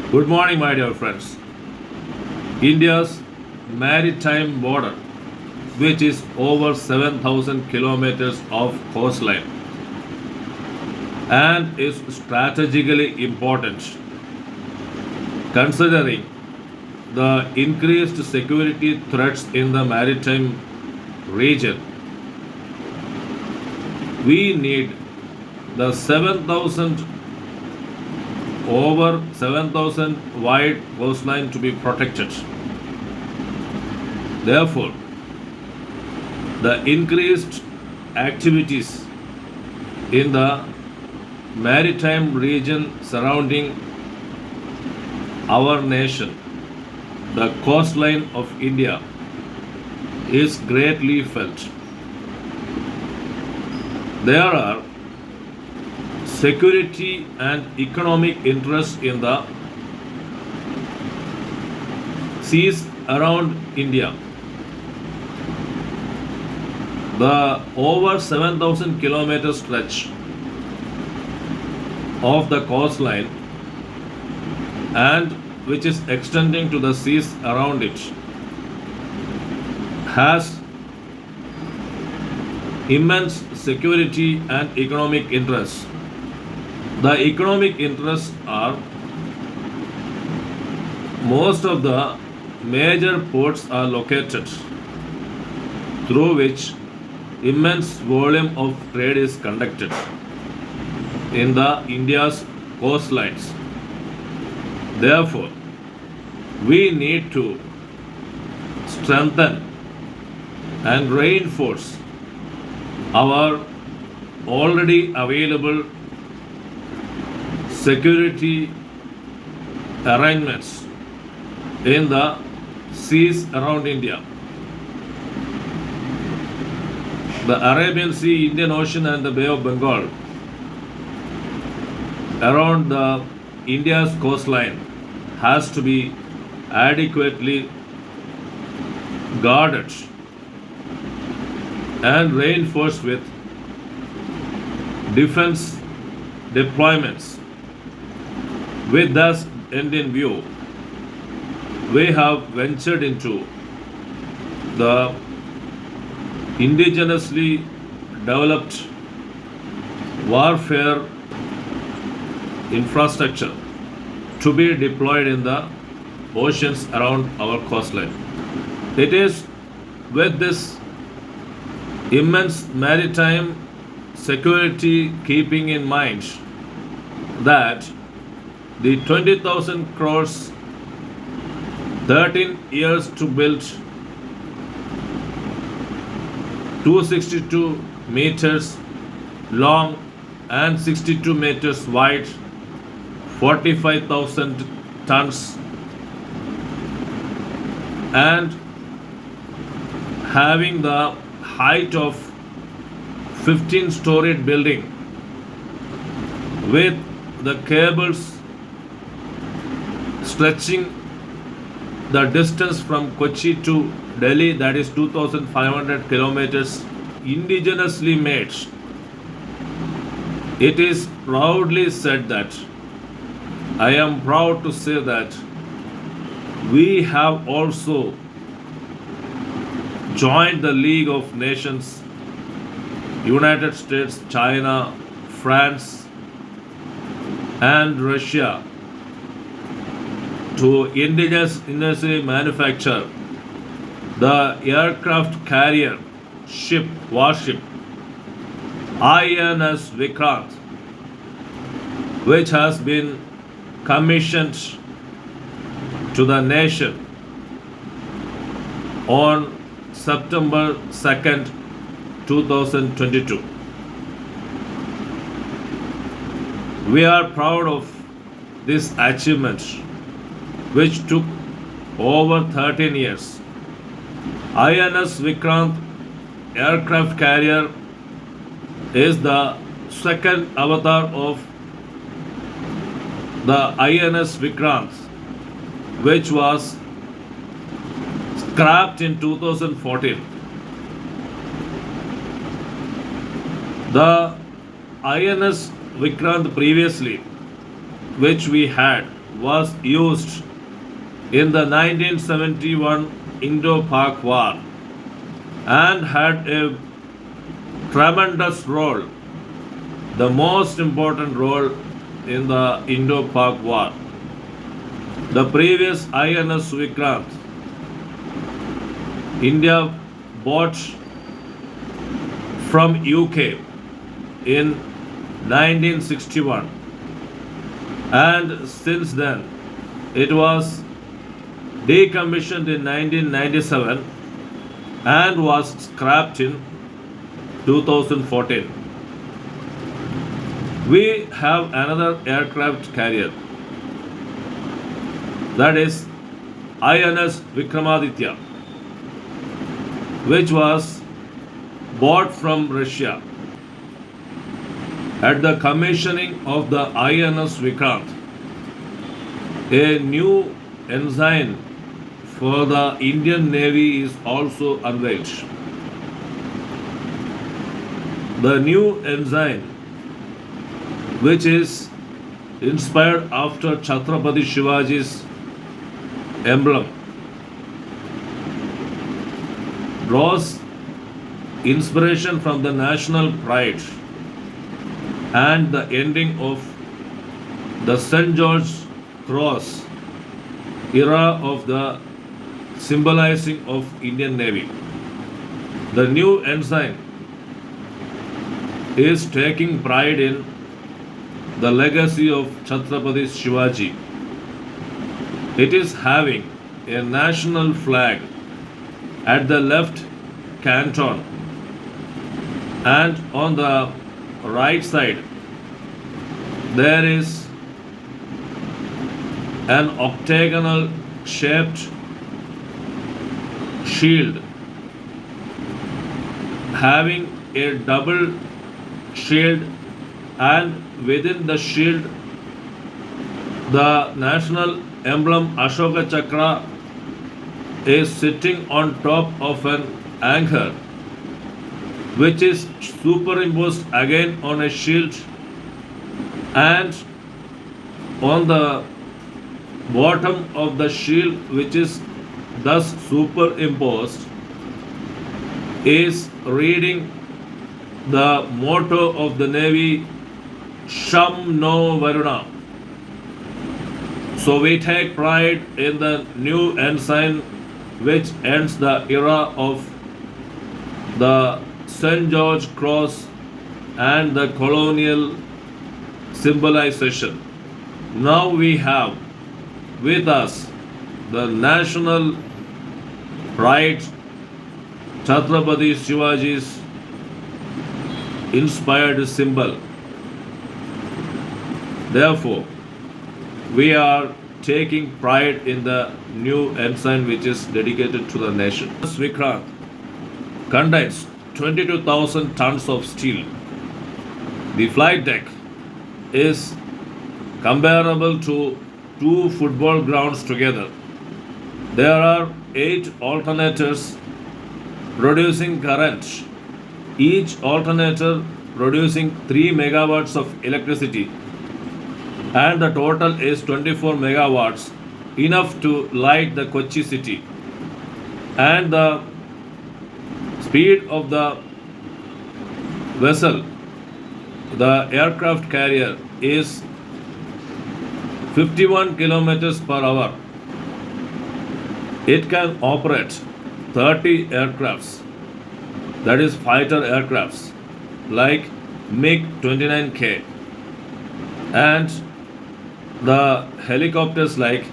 Good morning, my dear friends. India's maritime border, which is over 7,000 kilometers of coastline and is strategically important considering the increased security threats in the maritime region. We need the 7,000 over 7,000 wide coastline to be protected. Therefore, the increased activities in the maritime region surrounding our nation, the coastline of India, is greatly felt. There are security and economic interests in the seas around India. The over 7,000 kilometer stretch of the coastline and which is extending to the seas around it has immense security and economic interests. The economic interests are most of the major ports are located through which immense volume of trade is conducted in the India's coastlines. Therefore, we need to strengthen and reinforce our already available security arrangements in the seas around India. The Arabian Sea, Indian Ocean, and the Bay of Bengal around the India's coastline has to be adequately guarded and reinforced with defense deployments. With this end in view, we have ventured into the indigenously developed warfare infrastructure to be deployed in the oceans around our coastline. It is with this immense maritime security keeping in mind that the 20,000 crores, 13 years to build, 262 meters long and 62 meters wide, 45,000 tons, and having the height of 15-storied building with the cables stretching the distance from Kochi to Delhi, that is 2,500 kilometers, indigenously made. It is proudly said that I am proud to say that we have also joined the League of Nations, United States, China, France, and Russia to indigenously manufacture the aircraft carrier warship INS Vikrant, which has been commissioned to the nation on September 2nd, 2022. We are proud of this achievement, which took over 13 years. INS Vikrant aircraft carrier is the second avatar of the INS Vikrant, which was scrapped in 2014. The INS Vikrant previously, which we had, was used in the 1971 Indo-Pak War and had a tremendous role, the most important role in the Indo-Pak War. The previous INS Vikrant, India bought from UK in 1961, and since then it was decommissioned in 1997 and was scrapped in 2014. We have another aircraft carrier, that is INS Vikramaditya, which was bought from Russia. At the commissioning of the INS Vikrant, a new ensign for the Indian Navy is also unveiled. The new ensign, which is inspired after Chhatrapati Shivaji's emblem, draws inspiration from the national pride and the ending of the St. George Cross era of the symbolizing of Indian Navy. The new ensign is taking pride in the legacy of Chhatrapati Shivaji. It is having a national flag at the left canton, and on the right side there is an octagonal shaped shield having a double shield, and within the shield the national emblem Ashoka Chakra is sitting on top of an anchor, which is superimposed again on a shield, and on the bottom of the shield, which is thus superimposed, is reading the motto of the Navy, Sham No Varuna. So we take pride in the new ensign, which ends the era of the St. George Cross and the colonial symbolization. Now we have with us the national pride, Chhatrapati Shivaji's inspired symbol. Therefore, we are taking pride in the new ensign which is dedicated to the nation. Vikrant contains 22,000 tons of steel. The flight deck is comparable to 2 football grounds together. There are 8 alternators producing current, each alternator producing 3 megawatts of electricity, and the total is 24 megawatts, enough to light the Kochi city. And the speed of the vessel, the aircraft carrier, is 51 kilometers per hour. It can operate 30 aircrafts, that is fighter aircrafts like MiG-29K, and the helicopters like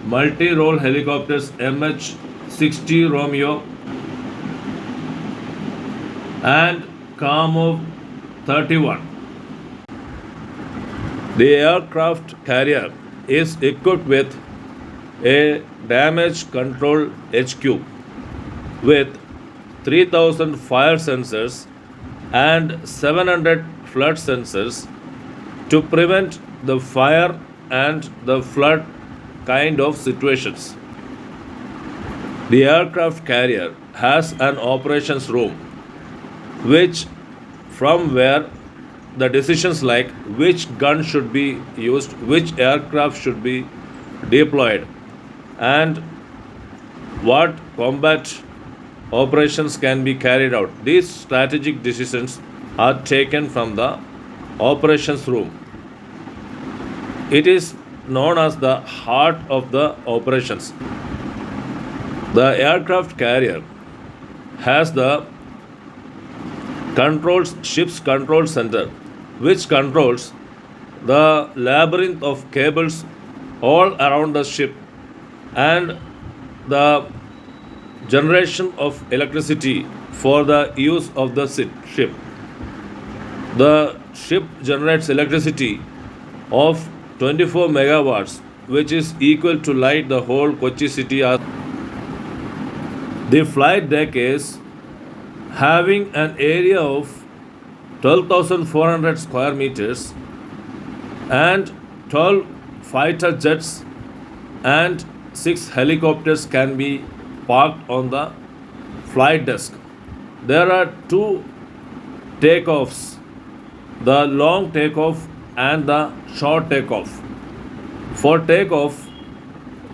multi-role helicopters MH-60 Romeo and Kamov 31. The aircraft carrier is equipped with a damage control HQ with 3000 fire sensors and 700 flood sensors to prevent the fire and the flood kind of situations. The aircraft carrier has an operations room which from where the decisions like which gun should be used, which aircraft should be deployed, and what combat operations can be carried out. These strategic decisions are taken from the operations room. It is known as the heart of the operations. The aircraft carrier has the controls ship's control center, which controls the labyrinth of cables all around the ship and the generation of electricity for the use of the ship. The ship generates electricity of 24 megawatts, which is equal to light the whole Kochi city. The flight deck is having an area of 12,400 square meters and 12 fighter jets and 6 helicopters can be parked on the flight desk. There are two takeoffs, the long takeoff and the short takeoff. For takeoff,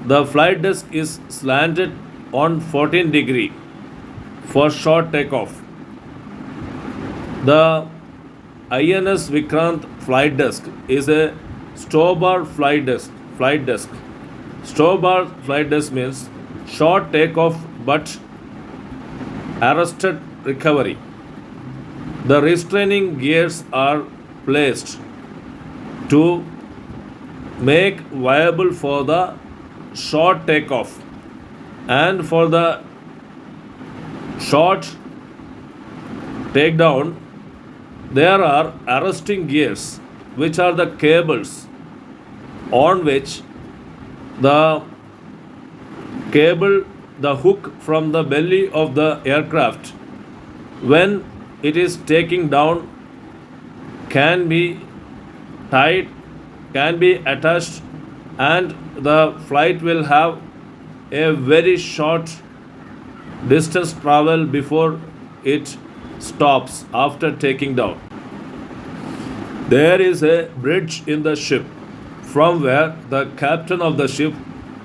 the flight desk is slanted on 14 degree. For short takeoff, the INS Vikrant flight desk is a stowbar flight desk. Stowbar flight desk means short takeoff but arrested recovery. The restraining gears are placed to make viable for the short takeoff, and for the short takedown there are arresting gears, which are the cables on which the the hook from the belly of the aircraft, when it is taking down, can be tied, can be attached, and the flight will have a very short distance travel before it stops after taking down. There is a bridge in the ship from where the captain of the ship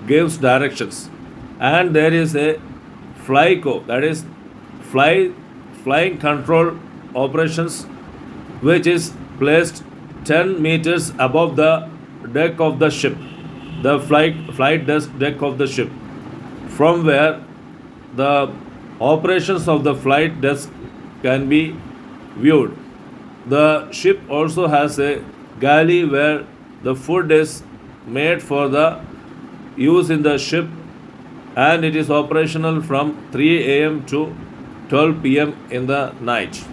gives directions, and there is a flyco, that is flying control operations, which is placed 10 meters above the deck of the ship, the flight deck of the ship, from where the operations of the flight desk can be viewed. The ship also has a galley where the food is made for the use in the ship, and it is operational from 3 a.m. to 12 p.m. in the night.